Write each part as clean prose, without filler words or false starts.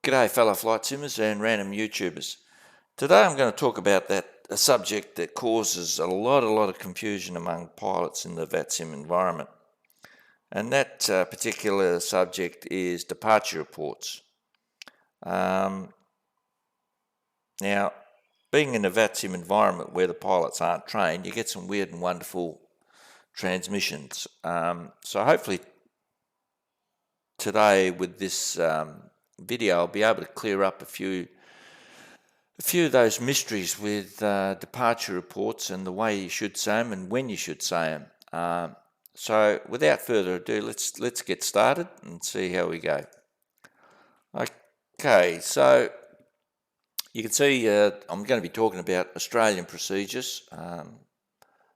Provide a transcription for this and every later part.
G'day fellow flight simmers and random YouTubers. Today I'm going to talk about a subject that causes a lot of confusion among pilots in the VATSIM environment. And that particular subject is departure reports. Now, being in a VATSIM environment where the pilots aren't trained, you get some weird and wonderful transmissions. So hopefully today with this video I'll be able to clear up a few of those mysteries with departure reports and the way you should say them and when you should say them. So without further ado, let's get started and see how we go. Okay, so you can see I'm going to be talking about Australian procedures.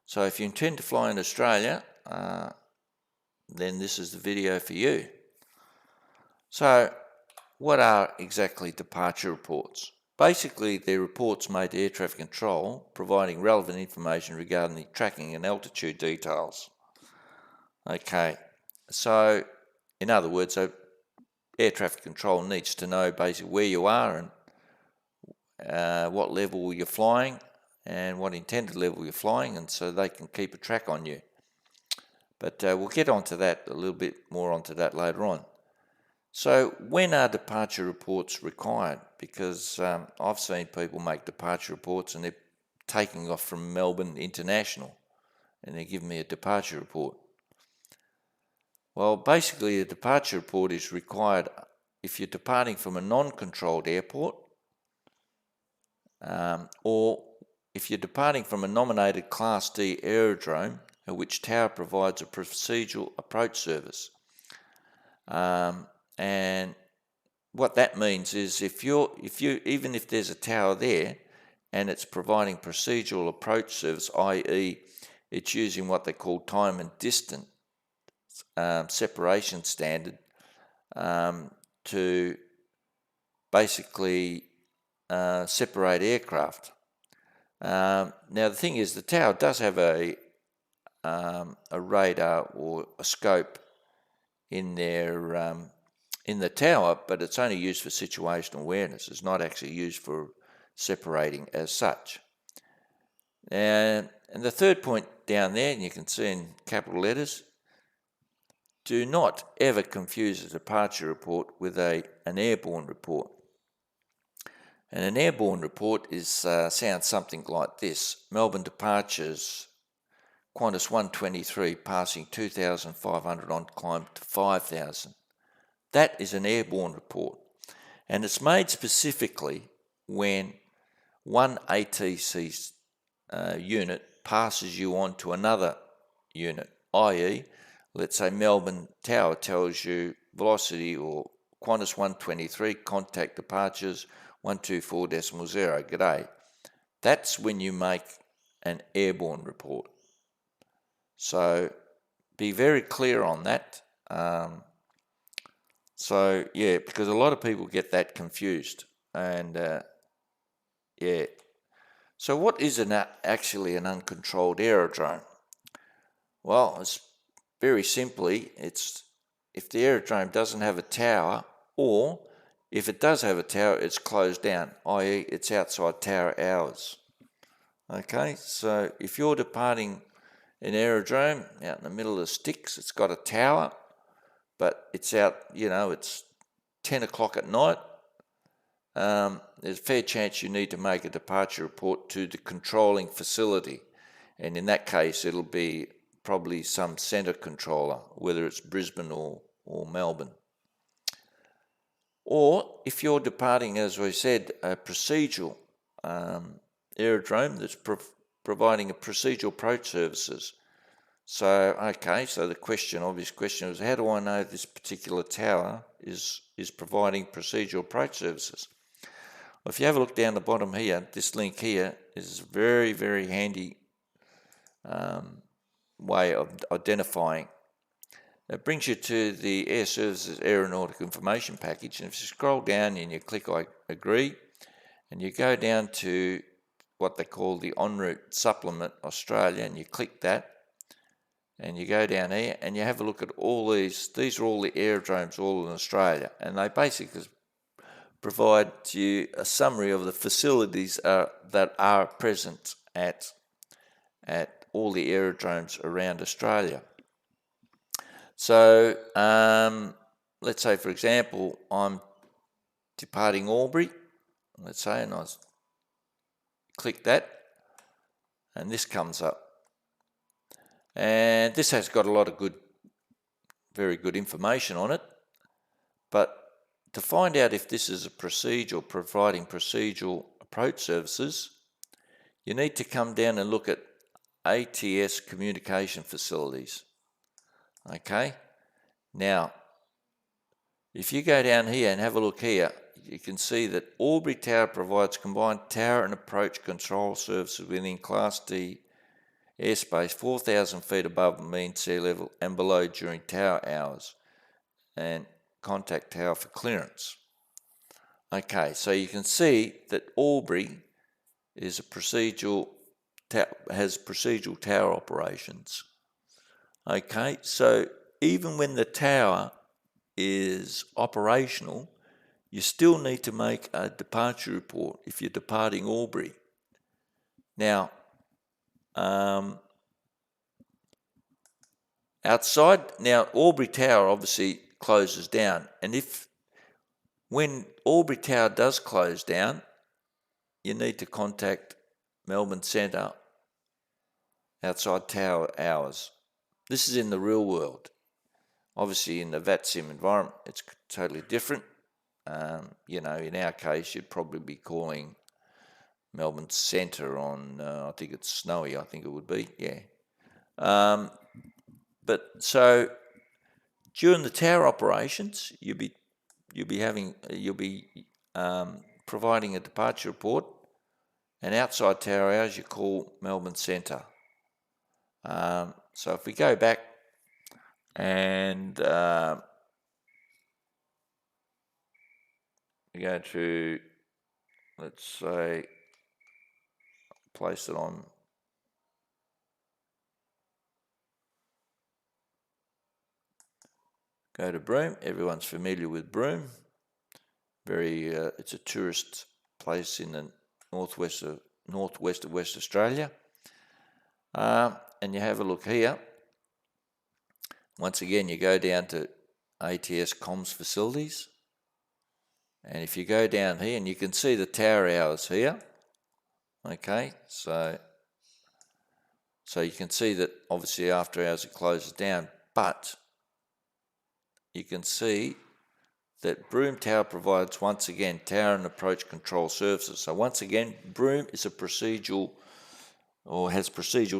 So if you intend to fly in Australia, then this is the video for you. So what are exactly departure reports? Basically, they're reports made to air traffic control providing relevant information regarding the tracking and altitude details. Okay, so in other words, air traffic control needs to know basically where you are and what level you're flying and what intended level you're flying, and so they can keep a track on you. But we'll get onto that a little bit more onto that later on. So when are departure reports required? Because I've seen people make departure reports and they're taking off from Melbourne International and they're giving me a departure report. Well, basically a departure report is required if you're departing from a non-controlled airport or if you're departing from a nominated Class D aerodrome at which tower provides a procedural approach service. And what that means is even if there's a tower there and it's providing procedural approach service, i.e. it's using what they call time and distance separation standard to basically separate aircraft. Now the thing is, the tower does have a radar or a scope in the tower, but it's only used for situational awareness. It's not actually used for separating as such. And the third point down there, and you can see in capital letters, do not ever confuse a departure report with an airborne report. And an airborne report sounds something like this: Melbourne departures, Qantas 123 passing 2,500 on climb to 5,000. That is an airborne report, and it's made specifically when one ATC unit passes you on to another unit, i.e. let's say Melbourne Tower tells you velocity or Qantas 123 contact departures 124.0, g'day. That's when you make an airborne report. So be very clear on that. So yeah, because a lot of people get that confused, and yeah. So what is actually an uncontrolled aerodrome? Well, it's very simply, it's if the aerodrome doesn't have a tower, or if it does have a tower, it's closed down, i.e. it's outside tower hours. Okay, so if you're departing an aerodrome out in the middle of the sticks, it's got a tower, but it's out, it's 10 o'clock at night, there's a fair chance you need to make a departure report to the controlling facility. And in that case, it'll be probably some centre controller, whether it's Brisbane or Melbourne. Or if you're departing, as we said, a procedural aerodrome that's providing a procedural approach services. So, okay, so the obvious question is, how do I know this particular tower is providing procedural approach services? Well, if you have a look down the bottom here, this link here is a very, very handy way of identifying. It brings you to the Air Services Aeronautical Information Package, and if you scroll down and you click I agree, and you go down to what they call the En route Supplement Australia, and you click that, and you go down here and you have a look at all these are all the aerodromes all in Australia, and they basically provides you a summary of the facilities that are present at all the aerodromes around Australia. So let's say, for example, I'm departing Albury, let's say, and I click that, and this comes up. And this has got a lot of very good information on it, but to find out if this is a procedure providing procedural approach services, you need to come down and look at ATS communication facilities. Okay, now if you go down here and have a look here, you can see that Albury Tower provides combined tower and approach control services within Class D airspace 4,000 feet above mean sea level and below during tower hours, and contact tower for clearance. Okay, so you can see that Albury is has procedural tower operations. Okay, so even when the tower is operational, you still need to make a departure report if you're departing Albury. Now, Albury Tower obviously closes down, and when Albury Tower does close down, you need to contact Melbourne Centre outside tower hours. This is in the real world. Obviously, in the VATSIM environment, it's totally different. In our case, you'd probably be calling Melbourne Centre on, I think it's snowy, I think it would be, yeah. But so during the tower operations, you'll be providing a departure report, and outside tower hours, you call Melbourne Centre. So if we go back and we go to, let's say, place it on go to Broome. Everyone's familiar with Broome. It's a tourist place in the northwest of West Australia. And you have a look here. Once again, you go down to ATS comms facilities, and if you go down here, and you can see the tower hours here. Okay, so you can see that obviously after hours it closes down, but you can see that Broome Tower provides, once again, tower and approach control services. So once again, Broome is has procedural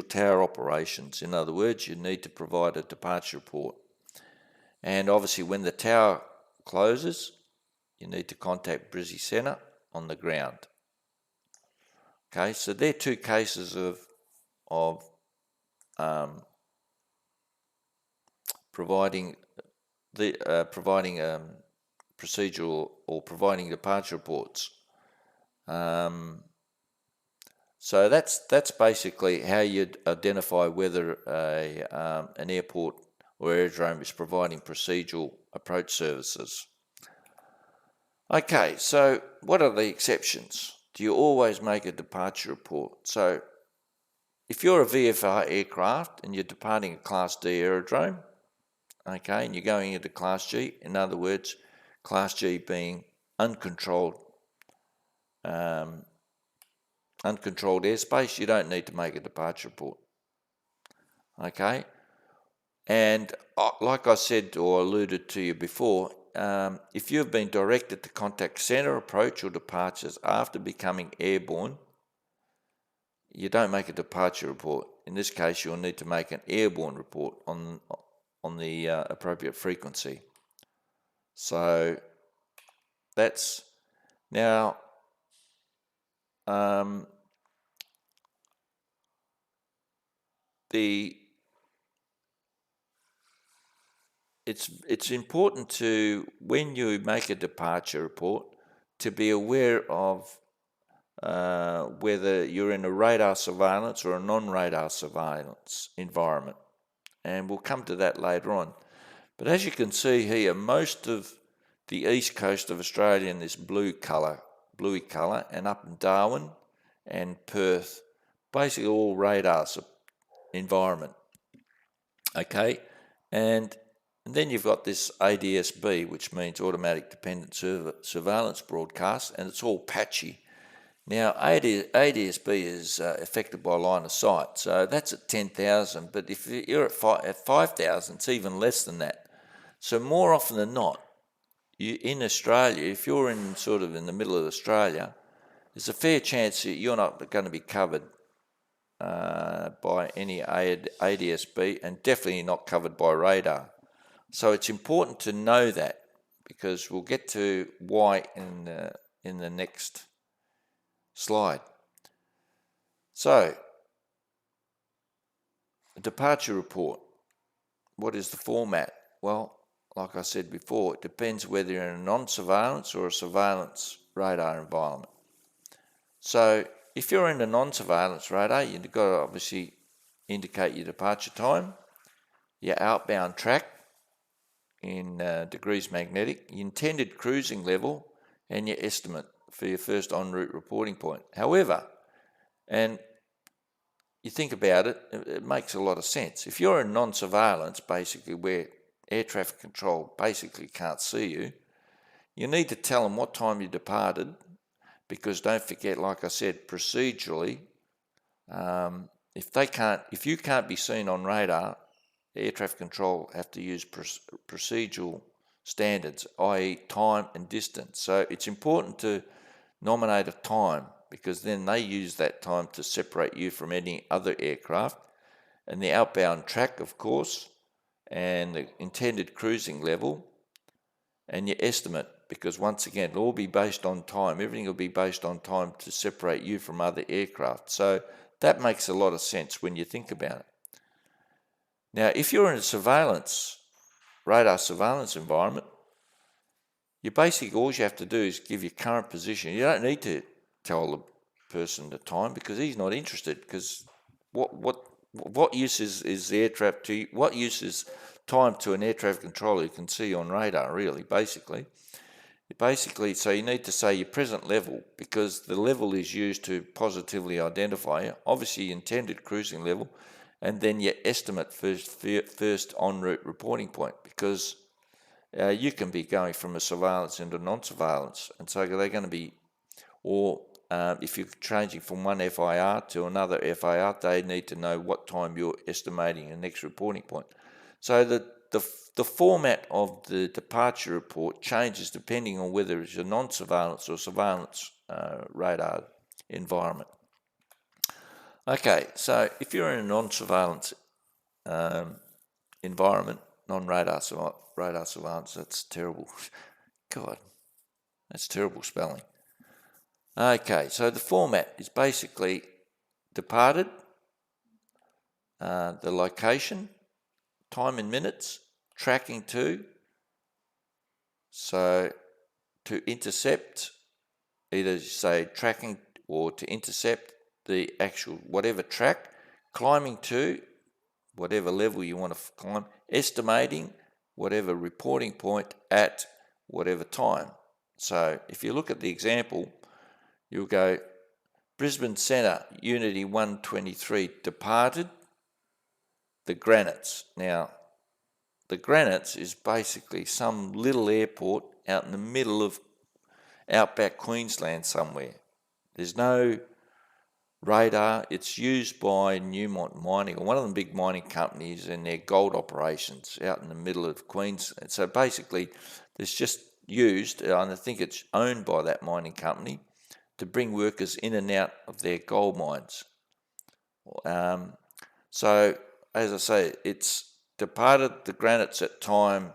tower operations. In other words, you need to provide a departure report. And obviously when the tower closes, you need to contact Brizzy Centre on the ground. Okay, so they're two cases of providing procedural or providing departure reports. So that's basically how you'd identify whether an airport or aerodrome is providing procedural approach services. Okay, so what are the exceptions? Do you always make a departure report? So if you're a VFR aircraft and you're departing a Class D aerodrome, okay, and you're going into Class G, in other words, Class G being uncontrolled airspace, you don't need to make a departure report. Okay, and like I said or alluded to you before, if you've been directed to contact centre approach or departures after becoming airborne, you don't make a departure report. In this case, you'll need to make an airborne report on the appropriate frequency. So that's now it's important to, when you make a departure report, to be aware of whether you're in a radar surveillance or a non-radar surveillance environment, and we'll come to that later on. But as you can see here, most of the east coast of Australia in this bluey colour, and up in Darwin and Perth, basically all radar environment. Okay, and then you've got this ADSB, which means Automatic Dependent Surveillance Broadcast, and it's all patchy. Now, ADSB is affected by line of sight, so that's at 10,000, but if you're at 5,000, it's even less than that. So more often than not, in Australia, if you're in sort of in the middle of Australia, there's a fair chance that you're not going to be covered by any ADSB, and definitely not covered by radar. So it's important to know that, because we'll get to why in the next slide. So, a departure report. What is the format? Well, like I said before, it depends whether you're in a non-surveillance or a surveillance radar environment. So, if you're in a non-surveillance radar, you've got to obviously indicate your departure time, your outbound track in degrees magnetic, your intended cruising level, and your estimate for your first en route reporting point. However, and you think about it, it makes a lot of sense. If you're in non-surveillance, basically where air traffic control basically can't see you, you need to tell them what time you departed, because don't forget, like I said, procedurally, if you can't be seen on radar, air traffic control have to use procedural standards, i.e. time and distance. So it's important to nominate a time, because then they use that time to separate you from any other aircraft, and the outbound track, of course, and the intended cruising level, and your estimate, because once again, it'll all be based on time. Everything will be based on time to separate you from other aircraft. So that makes a lot of sense when you think about it. Now, if you're in a radar surveillance environment, you basically, all you have to do is give your current position. You don't need to tell the person the time, because he's not interested, because what use is the air traffic to you? What use is time to an air traffic controller who can see on radar, really, basically? So you need to say your present level, because the level is used to positively identify you. Obviously, your intended cruising level, and then your estimate first en route reporting point, because you can be going from a surveillance into non-surveillance, and so they're going to be, or if you're changing from one FIR to another FIR, they need to know what time you're estimating your next reporting point. So the format of the departure report changes depending on whether it's a non-surveillance or surveillance radar environment. Okay, so if you're in a non-surveillance environment, non-radar radar surveillance, that's terrible. God, that's terrible spelling. Okay, so the format is basically departed, the location, time in minutes, tracking to, so to intercept, either say tracking or to intercept the actual whatever track, climbing to whatever level you want to climb, estimating whatever reporting point at whatever time. So if you look at the example, you'll go Brisbane Centre, Unity 123, departed the Granites. Now, the Granites is basically some little airport out in the middle of outback Queensland somewhere. There's no radar. It's used by Newmont Mining, or one of the big mining companies, in their gold operations out in the middle of Queensland. So basically, it's just used, and I think it's owned by that mining company, to bring workers in and out of their gold mines. So, as I say, it's departed the Granites at time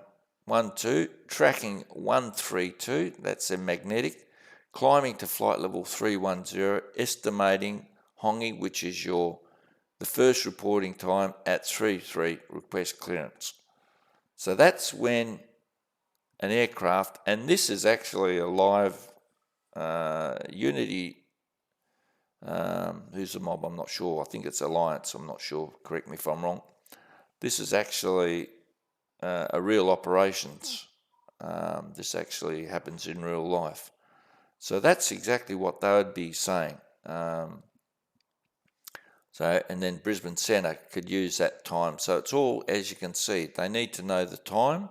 12, tracking 132, that's a magnetic, climbing to flight level 310, estimating Hongi, which is the first reporting time at 33, request clearance. So that's when an aircraft, and this is actually a live Unity, who's the mob, I'm not sure, I think it's Alliance, I'm not sure, correct me if I'm wrong. This is actually a real operations This actually happens in real life. So that's exactly what they would be saying. And then Brisbane Centre could use that time. So it's all, as you can see, they need to know the time,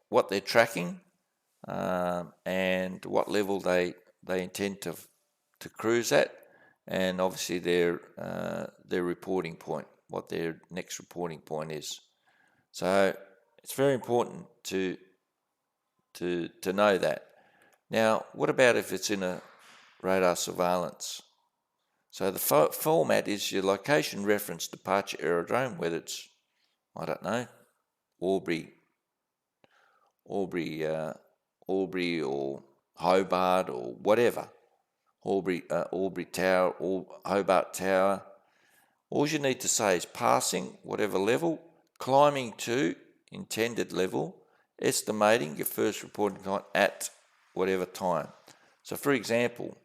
what they're tracking, and what level they intend to cruise at, and obviously their reporting point, what their next reporting point is. So it's very important to know that. Now, what about if it's in a radar surveillance? So the format is your location reference departure aerodrome, whether it's, I don't know, Albury or Hobart or whatever, Albury Tower or Hobart Tower. All you need to say is passing whatever level, climbing to intended level, estimating your first reporting time at whatever time. So for example,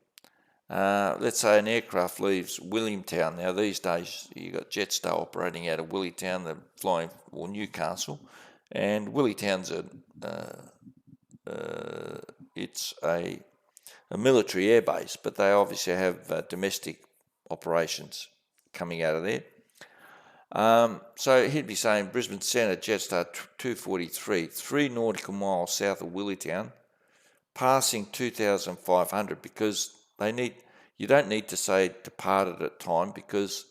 let's say an aircraft leaves Williamtown. Now these days you've got Jetstar operating out of Williamtown, they're flying for Newcastle, and Williamtown's it's a military airbase, but they obviously have domestic operations coming out of there. So he'd be saying Brisbane Centre, Jetstar 243, 3 nautical miles south of Williamtown, passing 2,500, because you don't need to say departed at time, because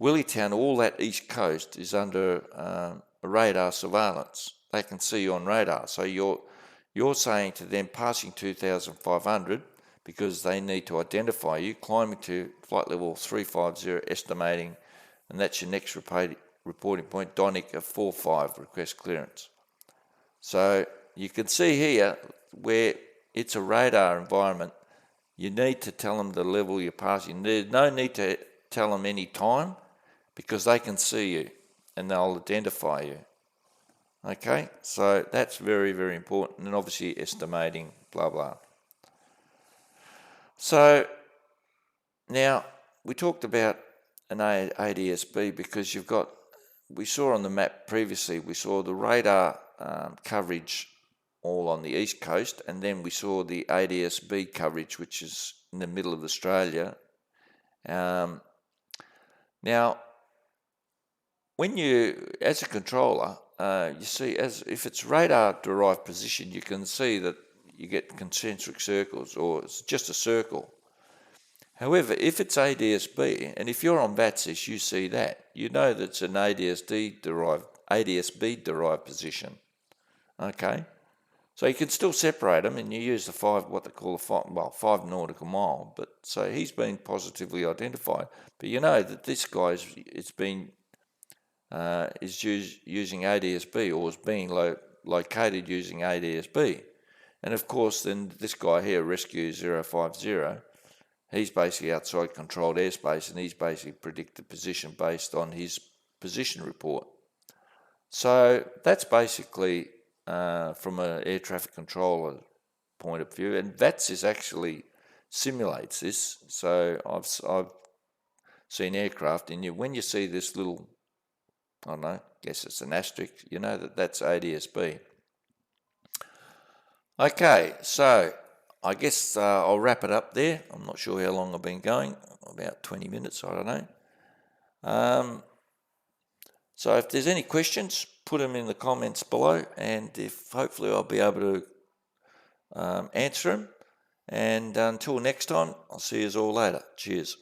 Williamtown, all that east coast, is under a radar surveillance. They can see you on radar. So you're saying to them passing 2,500 because they need to identify you, climbing to flight level 350, estimating, and that's your next reporting point, DONIC of 45, request clearance. So you can see here where it's a radar environment, you need to tell them the level you're passing. There's no need to tell them any time, because they can see you and they'll identify you. Okay, so that's very, very important, and obviously estimating, blah, blah. So now we talked about an ADSB because we saw on the map previously, we saw the radar coverage all on the east coast, and then we saw the ADSB coverage, which is in the middle of Australia. Now, when you, as a controller, you see, if it's radar-derived position, you can see that you get concentric circles, or it's just a circle. However, if it's ADSB, and if you're on VATSIS, you see that, you know that it's an ADSB-derived position. Okay, so you can still separate them, and you use the 5 nautical mile. But so he's been positively identified. But you know that this guy is using ADSB, or is being located using ADSB. And of course, then this guy here, Rescue 050, he's basically outside controlled airspace, and he's basically predicted position based on his position report. So that's basically from an air traffic controller point of view, and VATSIS actually simulates this. So I've seen aircraft, and when you see this little, I don't know, I guess it's an asterisk, you know that's ADSB. Okay, so I guess I'll wrap it up there. I'm not sure how long I've been going, about 20 minutes, I don't know. So if there's any questions, put them in the comments below, and hopefully I'll be able to answer them. And until next time, I'll see you all later. Cheers.